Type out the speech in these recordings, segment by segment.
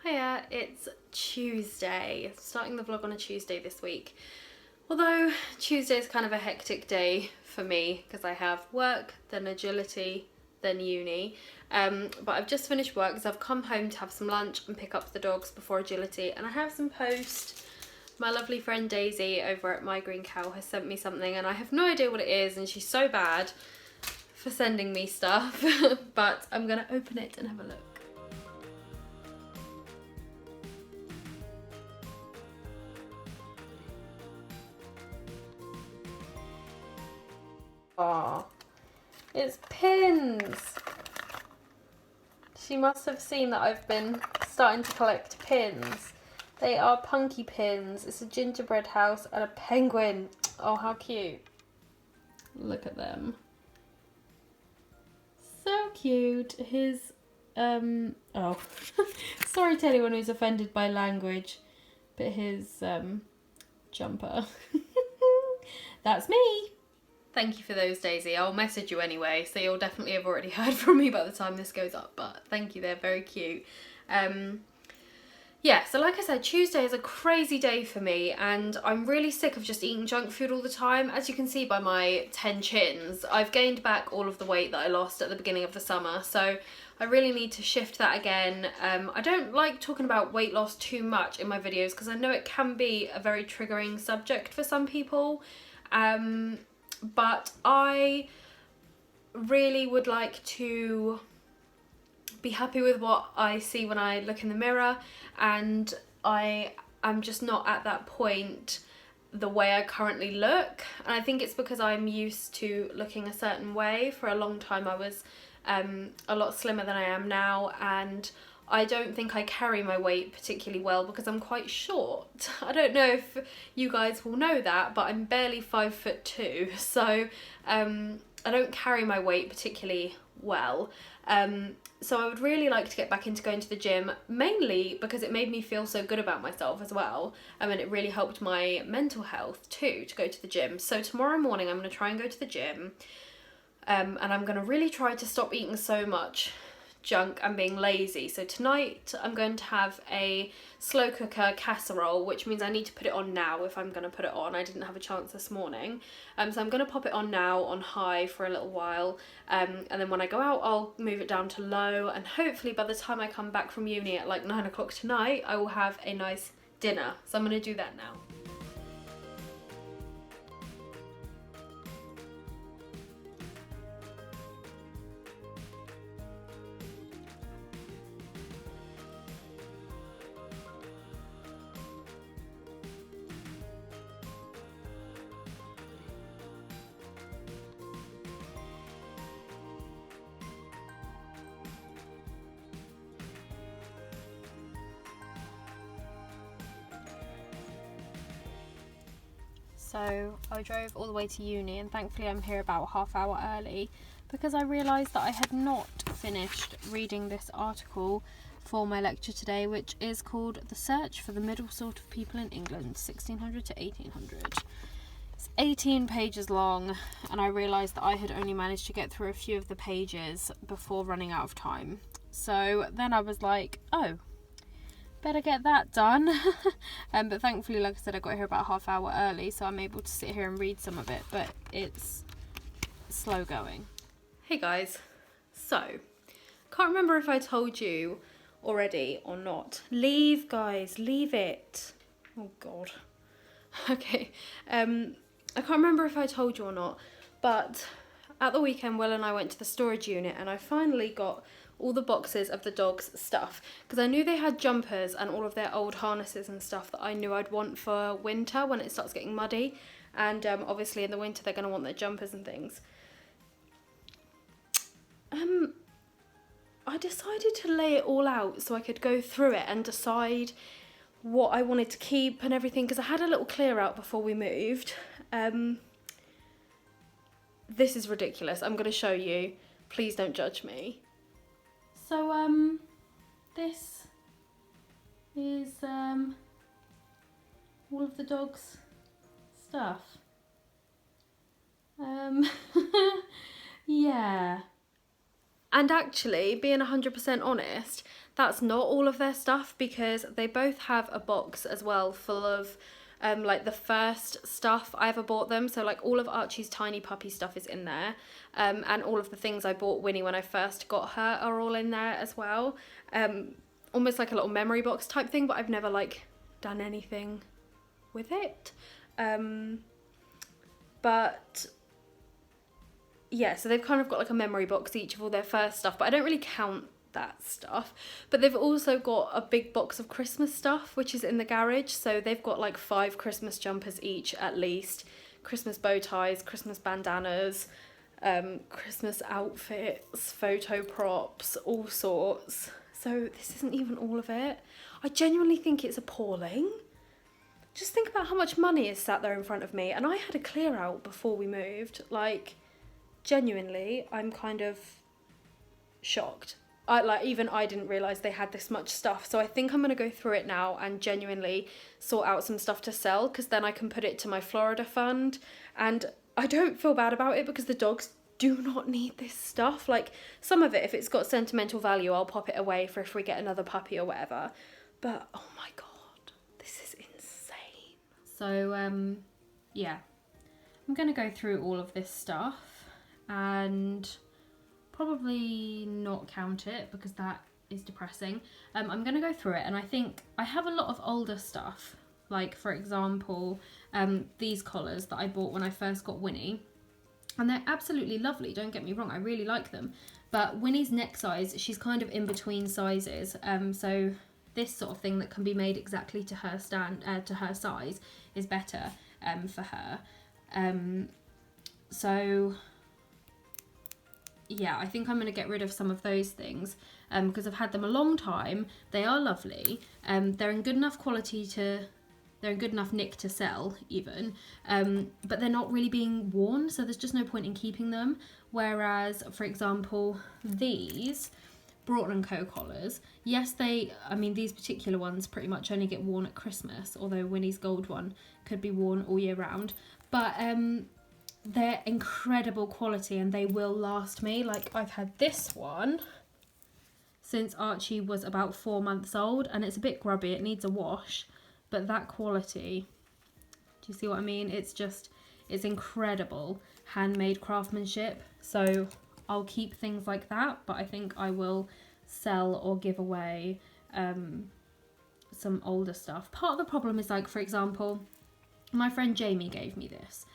Hiya, it's Tuesday. Starting the vlog on a Tuesday this week. Although Tuesday is kind of a hectic day for me because I have work, then agility, then uni. But I've just finished work because I've come home to have some lunch and pick up the dogs before agility, and I have some post. My lovely friend Daisy over at My Green Cow has sent me something and I have no idea what it is, and she's so bad for sending me stuff, but I'm gonna open it and have a look. Aww, it's pins. She must have seen that I've been starting to collect pins. They are punky pins. It's a gingerbread house and a penguin. Oh, how cute. Look at them. So cute. His, oh, sorry to anyone who's offended by language, but his, jumper. That's me. Thank you for those, Daisy. I'll message you anyway, so you'll definitely have already heard from me by the time this goes up, but thank you, they're very cute. Yeah, so like I said, Tuesday is a crazy day for me, and I'm really sick of just eating junk food all the time. As you can see by my 10 chins, I've gained back all of the weight that I lost at the beginning of the summer, so I really need to shift that again. I don't like talking about weight loss too much in my videos because I know it can be a very triggering subject for some people. But I really would like to be happy with what I see when I look in the mirror, and I am just not at that point the way I currently look, and I think it's because I'm used to looking a certain way. For a long time I was a lot slimmer than I am now, and I don't think I carry my weight particularly well because I'm quite short. I don't know if you guys will know that, but I'm barely 5'2", so I don't carry my weight particularly well. So I would really like to get back into going to the gym, mainly because it made me feel so good about myself as well. And it really helped my mental health too to go to the gym. So tomorrow morning I'm going to try and go to the gym, and I'm going to really try to stop eating so much junk and being lazy. So tonight I'm going to have a slow cooker casserole, which means I need to put it on now if I'm going to put it on. I didn't have a chance this morning, so I'm going to pop it on now on high for a little while, and then when I go out I'll move it down to low, and hopefully by the time I come back from uni at like 9 o'clock tonight I will have a nice dinner. So I'm going to do that now. So I drove all the way to uni, and thankfully I'm here about half hour early because I realised that I had not finished reading this article for my lecture today, which is called The Search for the Middle Sort of People in England, 1600 to 1800. It's 18 pages long, and I realised that I had only managed to get through a few of the pages before running out of time. So then I was like, oh, better get that done. But thankfully, like I said, I got here about half hour early, so I'm able to sit here and read some of it, but it's slow going. Hey guys, so can't remember if I told you already or not. Leave, guys, leave it. Oh god. Okay, I can't remember if I told you or not, but at the weekend Will and I went to the storage unit and I finally got all the boxes of the dogs' stuff, because I knew they had jumpers and all of their old harnesses and stuff that I knew I'd want for winter when it starts getting muddy, and obviously in the winter they're going to want their jumpers and things. I decided to lay it all out so I could go through it and decide what I wanted to keep and everything, because I had a little clear out before we moved. This is ridiculous. I'm going to show you. Please don't judge me. So, this is all of the dog's stuff. Yeah. And actually, being 100% honest, that's not all of their stuff, because they both have a box as well full of like the first stuff I ever bought them. So like all of Archie's tiny puppy stuff is in there, and all of the things I bought Winnie when I first got her are all in there as well. Almost like a little memory box type thing, but I've never like done anything with it. But yeah, so they've kind of got like a memory box each of all their first stuff, but I don't really count that stuff. But they've also got a big box of Christmas stuff, which is in the garage. So they've got like 5 Christmas jumpers each at least, Christmas bow ties, Christmas bandanas, Christmas outfits, photo props, all sorts. So this isn't even all of it. I genuinely think it's appalling. Just think about how much money is sat there in front of me, and I had a clear out before we moved. Like, genuinely, I'm kind of shocked. Even I didn't realise they had this much stuff. So I think I'm going to go through it now and genuinely sort out some stuff to sell, because then I can put it to my Florida fund. And I don't feel bad about it, because the dogs do not need this stuff. Like, some of it, if it's got sentimental value, I'll pop it away for if we get another puppy or whatever. But, oh my God, this is insane. So, yeah. I'm going to go through all of this stuff and probably not count it, because that is depressing. I'm going to go through it, and I think I have a lot of older stuff. Like, for example, these collars that I bought when I first got Winnie. And they're absolutely lovely, don't get me wrong, I really like them. But Winnie's neck size, she's kind of in between sizes. So this sort of thing that can be made exactly to her to her size is better for her. So yeah, I think I'm going to get rid of some of those things because I've had them a long time. They are lovely. They're in good enough quality they're in good enough nick to sell even, but they're not really being worn, so there's just no point in keeping them. Whereas, for example, these Broughton & Co collars, yes, these particular ones pretty much only get worn at Christmas, although Winnie's gold one could be worn all year round. But they're incredible quality and they will last me. Like, I've had this one since Archie was about 4 months old, and it's a bit grubby, it needs a wash, but that quality, do you see what I mean? It's incredible handmade craftsmanship. So I'll keep things like that, but I think I will sell or give away some older stuff. Part of the problem is, like, for example, my friend Jamie gave me this.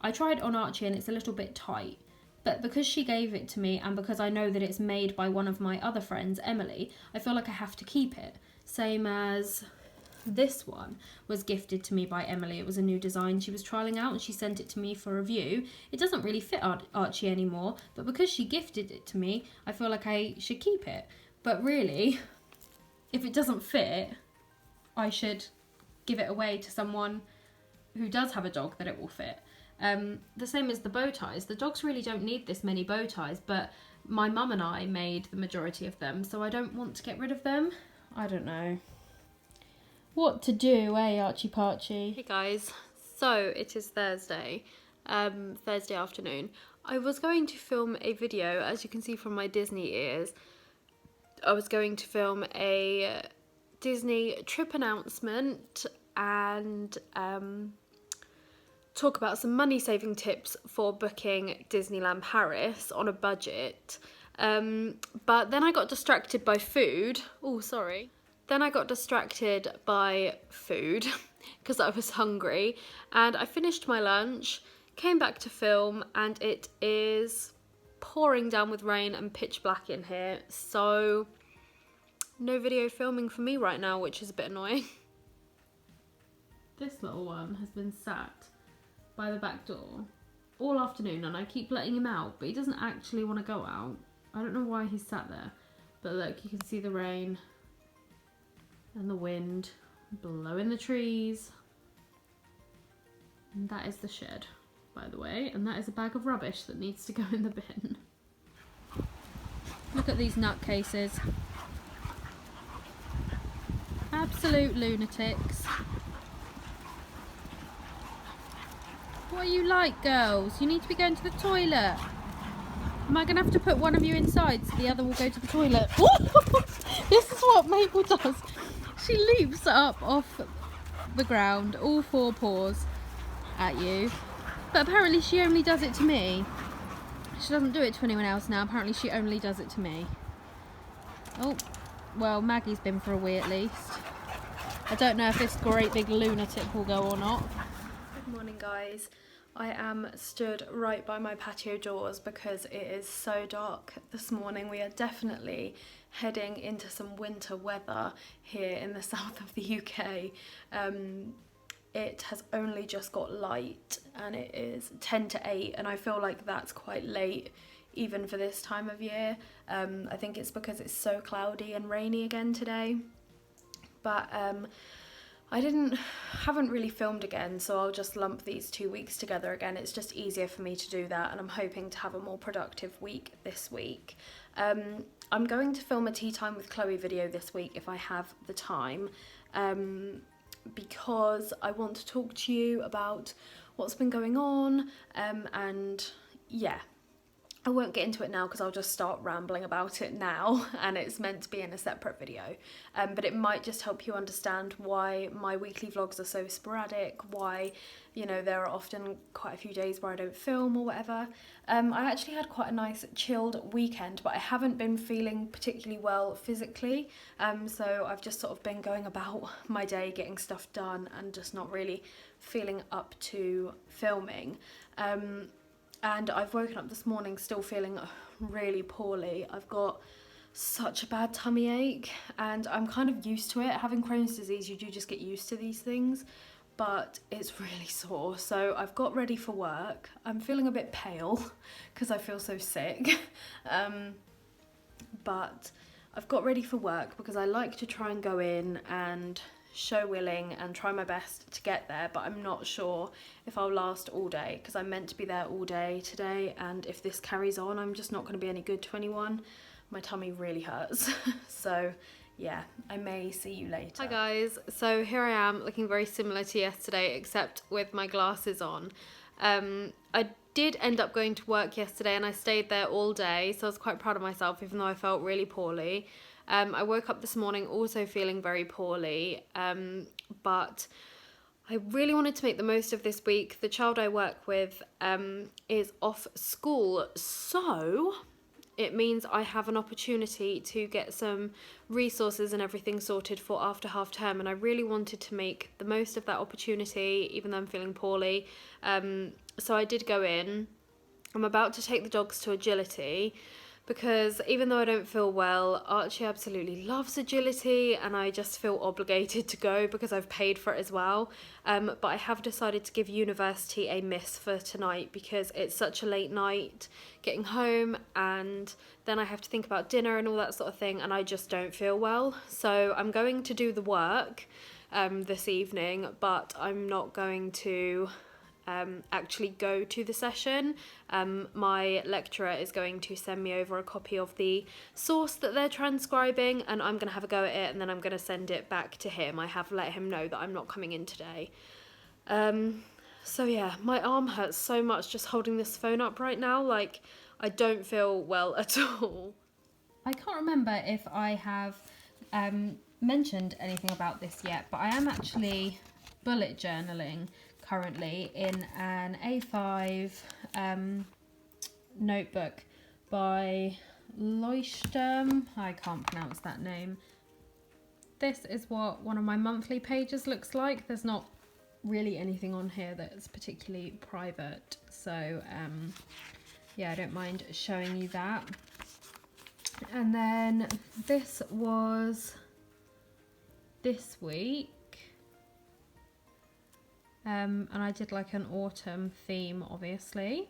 I tried on Archie and it's a little bit tight, but because she gave it to me and because I know that it's made by one of my other friends, Emily, I feel like I have to keep it. Same as this one was gifted to me by Emily. It was a new design she was trialling out and she sent it to me for review. It doesn't really fit Archie anymore, but because she gifted it to me, I feel like I should keep it. But really, if it doesn't fit, I should give it away to someone who does have a dog that it will fit. The same as the bow ties. The dogs really don't need this many bow ties, but my mum and I made the majority of them, so I don't want to get rid of them. I don't know what to do, Archie Parchie? Hey guys, so it is Thursday afternoon. I was going to film a video, as you can see from my Disney ears. I was going to film a Disney trip announcement and talk about some money saving tips for booking Disneyland Paris on a budget. But then I got distracted by food. Oh, sorry. Then I got distracted by food because I was hungry, and I finished my lunch, came back to film, and it is pouring down with rain and pitch black in here, so no video filming for me right now, which is a bit annoying. This little one has been sat by the back door all afternoon and I keep letting him out, but he doesn't actually want to go out. I don't know why he's sat there, but look, you can see the rain and the wind blowing the trees. And that is the shed, by the way, and that is a bag of rubbish that needs to go in the bin. Look at these nutcases. Absolute lunatics. What are you like, girls? You need to be going to the toilet. Am I going to have to put one of you inside so the other will go to the toilet? This is what Mabel does. She leaps up off the ground, all four paws at you. But apparently she only does it to me. She doesn't do it to anyone else now. Apparently she only does it to me. Oh, well, Maggie's been for a wee at least. I don't know if this great big lunatic will go or not. Good morning, guys. I am stood right by my patio doors because it is so dark this morning. We are definitely heading into some winter weather here in the south of the UK. It has only just got light and it is 10 to 8 and I feel like that's quite late even for this time of year. I think it's because it's so cloudy and rainy again today. But I haven't really filmed again, so I'll just lump these 2 weeks together again. It's just easier for me to do that, and I'm hoping to have a more productive week this week. I'm going to film a tea time with Chloe video this week if I have the time, because I want to talk to you about what's been going on, and yeah. I won't get into it now because I'll just start rambling about it now, and it's meant to be in a separate video, but it might just help you understand why my weekly vlogs are so sporadic, why, you know, there are often quite a few days where I don't film or whatever. I actually had quite a nice chilled weekend, but I haven't been feeling particularly well physically, so I've just sort of been going about my day getting stuff done and just not really feeling up to filming. And I've woken up this morning still feeling really poorly. I've got such a bad tummy ache and I'm kind of used to it. Having Crohn's disease, you do just get used to these things, but it's really sore. So I've got ready for work. I'm feeling a bit pale because I feel so sick. But I've got ready for work because I like to try and go in and show willing and try my best to get there, but I'm not sure if I'll last all day because I'm meant to be there all day today, and if this carries on I'm just not going to be any good to anyone. My tummy really hurts. So yeah, I may see you later. Hi guys, so here I am looking very similar to yesterday except with my glasses on. I did end up going to work yesterday and I stayed there all day, so I was quite proud of myself even though I felt really poorly. I woke up this morning also feeling very poorly, but I really wanted to make the most of this week. The child I work with is off school, so it means I have an opportunity to get some resources and everything sorted for after half term, and I really wanted to make the most of that opportunity even though I'm feeling poorly. So I did go in. I'm about to take the dogs to agility, because even though I don't feel well, Archie absolutely loves agility and I just feel obligated to go because I've paid for it as well. But I have decided to give university a miss for tonight because it's such a late night getting home, and then I have to think about dinner and all that sort of thing, and I just don't feel well. So I'm going to do the work this evening, but I'm not going to actually go to the session. My lecturer is going to send me over a copy of the source that they're transcribing, and I'm going to have a go at it and then I'm going to send it back to him. I have let him know that I'm not coming in today. So yeah, my arm hurts so much just holding this phone up right now. Like, I don't feel well at all. I can't remember if I have mentioned anything about this yet, but I am actually bullet journaling currently in an A5 notebook by Leuchtturm. I can't pronounce that name. This is what one of my monthly pages looks like. There's not really anything on here that's particularly private, so yeah, I don't mind showing you that. And then this was this week. And I did like an autumn theme, obviously.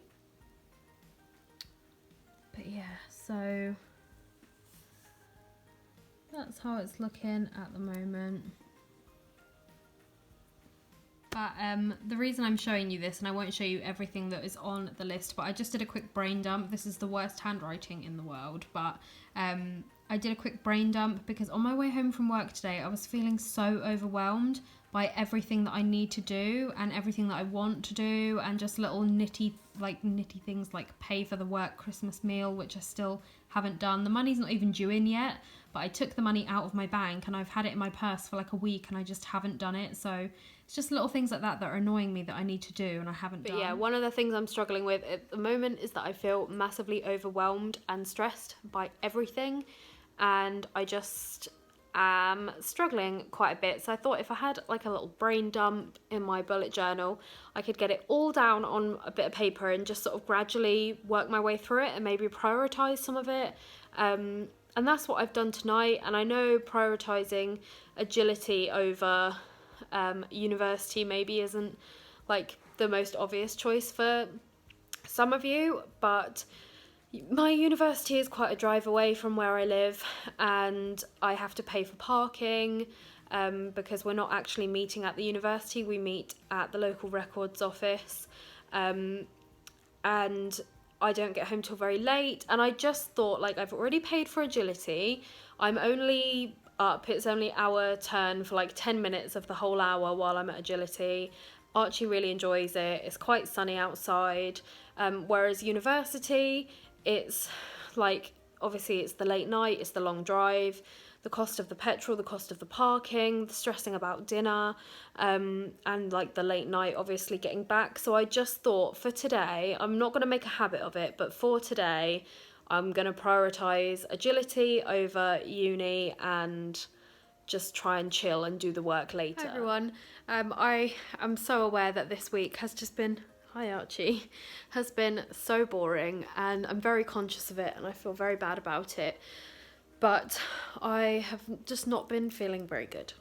But yeah, so that's how it's looking at the moment. But the reason I'm showing you this, and I won't show you everything that is on the list, but I just did a quick brain dump. This is the worst handwriting in the world, but I did a quick brain dump because on my way home from work today, I was feeling so overwhelmed. by everything that I need to do and everything that I want to do, and just little nitty things like pay for the work Christmas meal, which I still haven't done. The money's not even due in yet, but I took the money out of my bank and I've had it in my purse for like a week and I just haven't done it. So it's just little things like that that are annoying me that I need to do and I haven't done. Yeah, one of the things I'm struggling with at the moment is that I feel massively overwhelmed and stressed by everything, and I just am struggling quite a bit. So I thought if I had like a little brain dump in my bullet journal, I could get it all down on a bit of paper and just sort of gradually work my way through it and maybe prioritize some of it. And that's what I've done tonight. And I know prioritizing agility over university maybe isn't like the most obvious choice for some of you, but my university is quite a drive away from where I live, and I have to pay for parking because we're not actually meeting at the university, we meet at the local records office, and I don't get home till very late. And I just thought, like, I've already paid for agility, I'm only up, it's only our turn for like 10 minutes of the whole hour while I'm at agility. Archie really enjoys it, it's quite sunny outside, whereas university, it's like, obviously it's the late night, it's the long drive, the cost of the petrol, the cost of the parking, the stressing about dinner, and like the late night obviously getting back. So I just thought for today, I'm not going to make a habit of it, but for today I'm going to prioritise agility over uni and just try and chill and do the work later. Hi everyone, I am so aware that this week has just been, hi Archie, has been so boring, and I'm very conscious of it and I feel very bad about it, but I have just not been feeling very good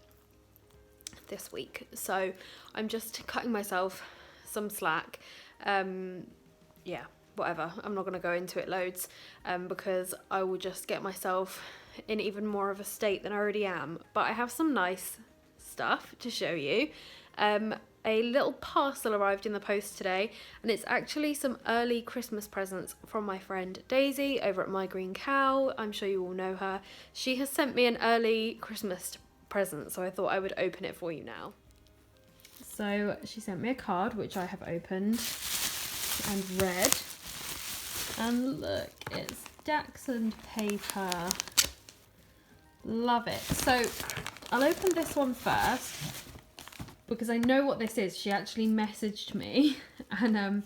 this week, so I'm just cutting myself some slack. Yeah, whatever, I'm not going to go into it loads because I will just get myself in even more of a state than I already am. But I have some nice stuff to show you. A little parcel arrived in the post today, and it's actually some early Christmas presents from my friend Daisy over at My Green Cow. I'm sure you all know her. She has sent me an early Christmas present, so I thought I would open it for you now. So she sent me a card, which I have opened and read. And look, it's Dachshund paper. Love it. So I'll open this one first because I know what this is. She actually messaged me and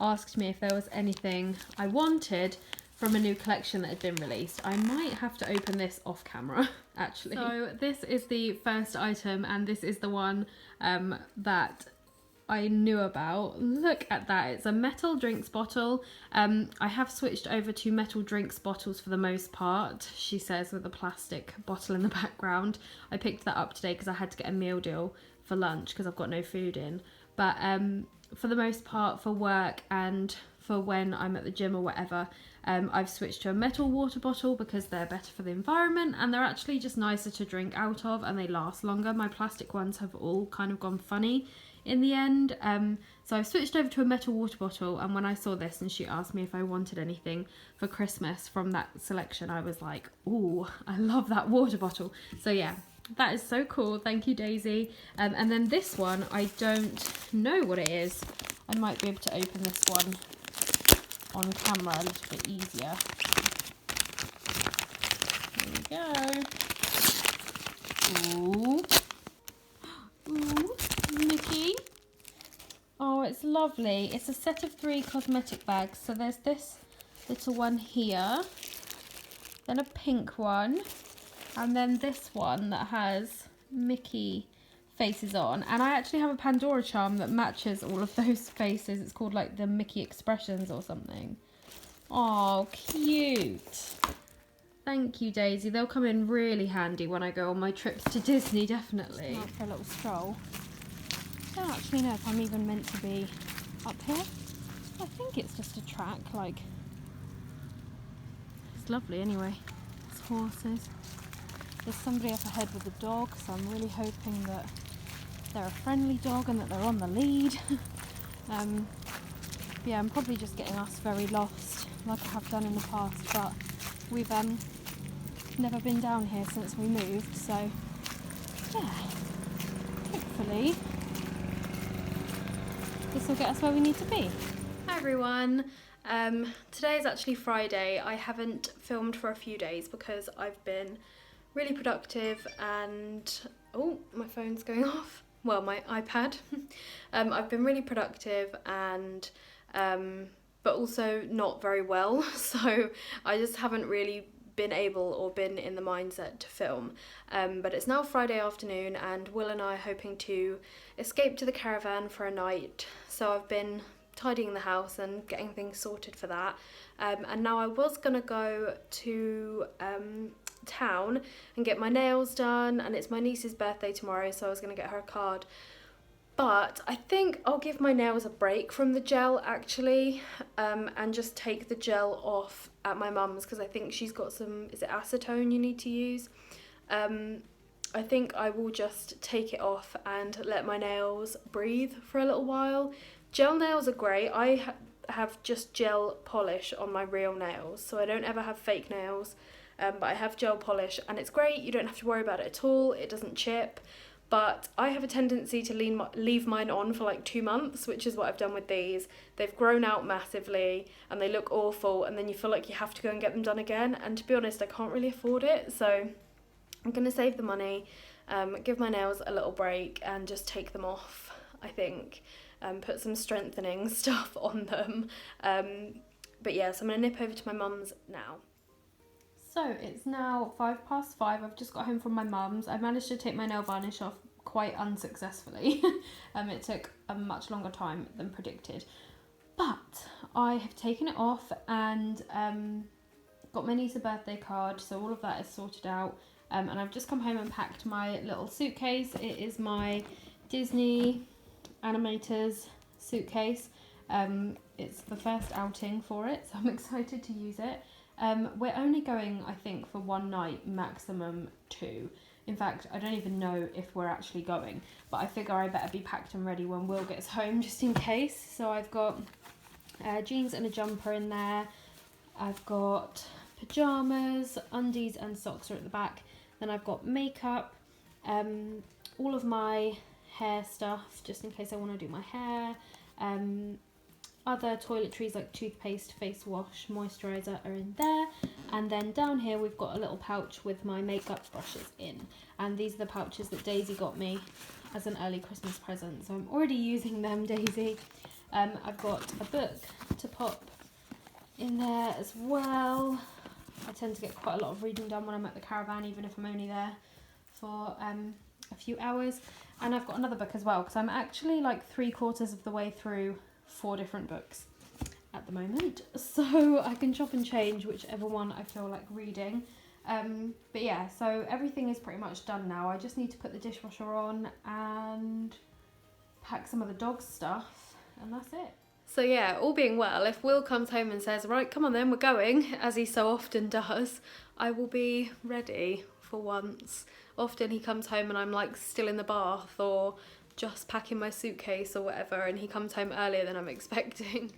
asked me if there was anything I wanted from a new collection that had been released. I might have to open this off camera actually. So this is the first item, and this is the one that I knew about. Look at that, it's a metal drinks bottle. I have switched over to metal drinks bottles for the most part, she says, with a plastic bottle in the background. I picked that up today because I had to get a meal deal for lunch because I've got no food in. But for the most part, for work and for when I'm at the gym or whatever, I've switched to a metal water bottle because they're better for the environment and they're actually just nicer to drink out of and they last longer. My plastic ones have all kind of gone funny in the end, so I've switched over to a metal water bottle, and when I saw this and she asked me if I wanted anything for Christmas from that selection, I was like, ooh, I love that water bottle. So yeah, that is so cool, thank you Daisy. And then this one, I don't know what it is. I might be able to open this one on camera a little bit easier. There we go. Ooh. Ooh, Mickey. Oh, it's lovely. It's a set of 3 cosmetic bags. So there's this little one here, then a pink one, and then this one that has Mickey faces on. And I actually have a Pandora charm that matches all of those faces. It's called like the Mickey Expressions or something. Oh, cute. Thank you, Daisy. They'll come in really handy when I go on my trips to Disney, definitely. Out for a little stroll. I don't actually know if I'm even meant to be up here. I think it's just a track, like... It's lovely anyway. There's horses. There's somebody up ahead with a dog, so I'm really hoping that they're a friendly dog and that they're on the lead. Yeah, I'm probably just getting us very lost, like I have done in the past, but we've never been down here since we moved, so yeah, hopefully hopefully this will get us where we need to be. Hi everyone. Today is actually Friday. I haven't filmed for a few days because I've been really productive and... oh, my phone's going off. Well, my iPad. I've been really productive and but also not very well, so I just haven't really been able or been in the mindset to film. But it's now Friday afternoon and Will and I are hoping to escape to the caravan for a night, so I've been tidying the house and getting things sorted for that. And now I was gonna go to town and get my nails done, and it's my niece's birthday tomorrow, so I was gonna get her a card. But I think I'll give my nails a break from the gel actually, and just take the gel off at my mum's because I think she's got some, is it acetone you need to use? I think I will just take it off and let my nails breathe for a little while. Gel nails are great. I have just gel polish on my real nails, so I don't ever have fake nails, but I have gel polish and it's great. You don't have to worry about it at all. It doesn't chip. But I have a tendency to leave mine on for like 2 months, which is what I've done with these. They've grown out massively and they look awful, and then you feel like you have to go and get them done again. And to be honest, I can't really afford it, so I'm going to save the money, give my nails a little break and just take them off, I think. Put some strengthening stuff on them. But yeah, so I'm going to nip over to my mum's now. So it's now 5:05. I've just got home from my mum's. I managed to take my nail varnish off quite unsuccessfully. It took a much longer time than predicted. But I have taken it off and got my niece a birthday card, so all of that is sorted out. And I've just come home and packed my little suitcase. It is my Disney Animators suitcase. It's the first outing for it, so I'm excited to use it. We're only going, I think, for one night, maximum 2. In fact, I don't even know if we're actually going, but I figure I better be packed and ready when Will gets home, just in case. So I've got jeans and a jumper in there. I've got pyjamas, undies and socks are at the back. Then I've got makeup, all of my hair stuff, just in case I want to do my hair. Other toiletries like toothpaste, face wash, moisturiser are in there. And then down here we've got a little pouch with my makeup brushes in. And these are the pouches that Daisy got me as an early Christmas present. So I'm already using them, Daisy. I've got a book to pop in there as well. I tend to get quite a lot of reading done when I'm at the caravan, even if I'm only there for a few hours. And I've got another book as well, because I'm actually like 3/4 of the way through 4 different books at the moment, so I can chop and change whichever one I feel like reading. But yeah, so everything is pretty much done now. I just need to put the dishwasher on and pack some of the dog's stuff, and that's it. So yeah, all being well, if Will comes home and says, right, come on then, we're going, as he so often does, I will be ready for once. Often he comes home and I'm like still in the bath or just packing my suitcase or whatever, and he comes home earlier than I'm expecting.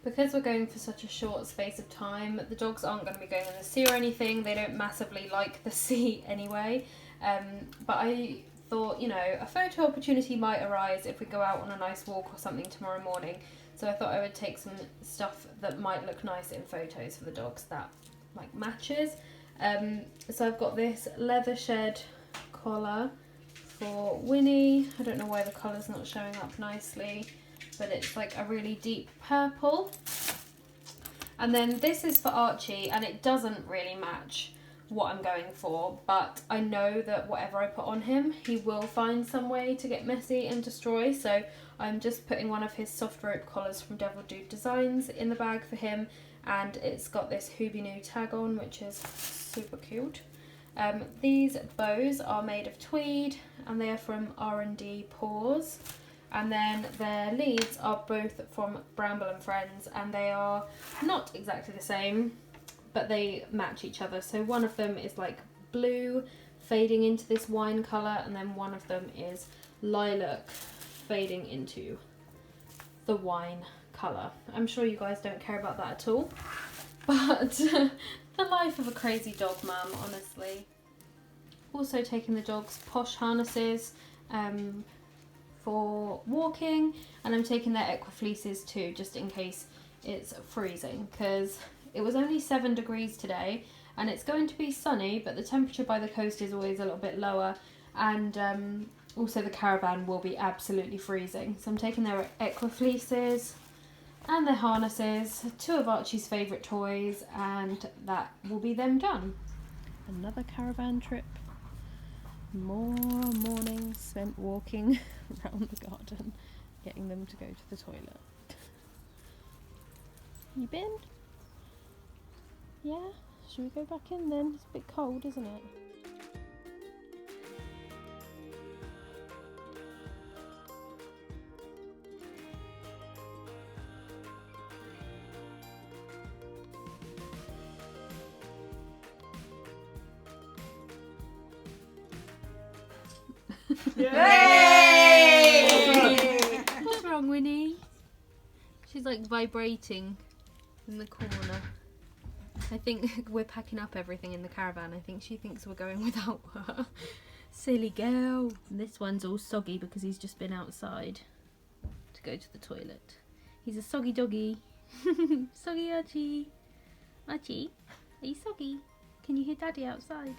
Because we're going for such a short space of time, the dogs aren't going to be going in the sea or anything. They don't massively like the sea anyway. But I thought, you know, a photo opportunity might arise if we go out on a nice walk or something tomorrow morning. So I thought I would take some stuff that might look nice in photos for the dogs that like matches. So I've got this leather shed collar for Winnie. I don't know why the colour's not showing up nicely, but it's like a really deep purple. And then this is for Archie, and it doesn't really match what I'm going for, but I know that whatever I put on him, he will find some way to get messy and destroy, so I'm just putting one of his soft rope collars from Devil Dude Designs in the bag for him, and it's got this Hoobie-Noo tag on, which is super cute. These bows are made of tweed and they are from R&D Paws, and then their leads are both from Bramble and Friends, and they are not exactly the same, but they match each other. So one of them is like blue fading into this wine colour, and then one of them is lilac fading into the wine colour. I'm sure you guys don't care about that at all, but the life of a crazy dog mum, honestly. Also taking the dog's posh harnesses for walking, and I'm taking their Equa fleeces too, just in case it's freezing, because it was only 7 degrees today and it's going to be sunny, but the temperature by the coast is always a little bit lower, and also the caravan will be absolutely freezing. So I'm taking their Equa fleeces and their harnesses, 2 of Archie's favourite toys, and that will be them done. Another caravan trip. More mornings spent walking around the garden, getting them to go to the toilet. You been? Yeah? Should we go back in then? It's a bit cold, isn't it? Yay! What's wrong, Winnie? She's like vibrating in the corner. I think we're packing up everything in the caravan. I think she thinks we're going without her. Silly girl. And this one's all soggy because he's just been outside to go to the toilet. He's a soggy doggy. Soggy Archie. Archie, are you soggy? Can you hear Daddy outside?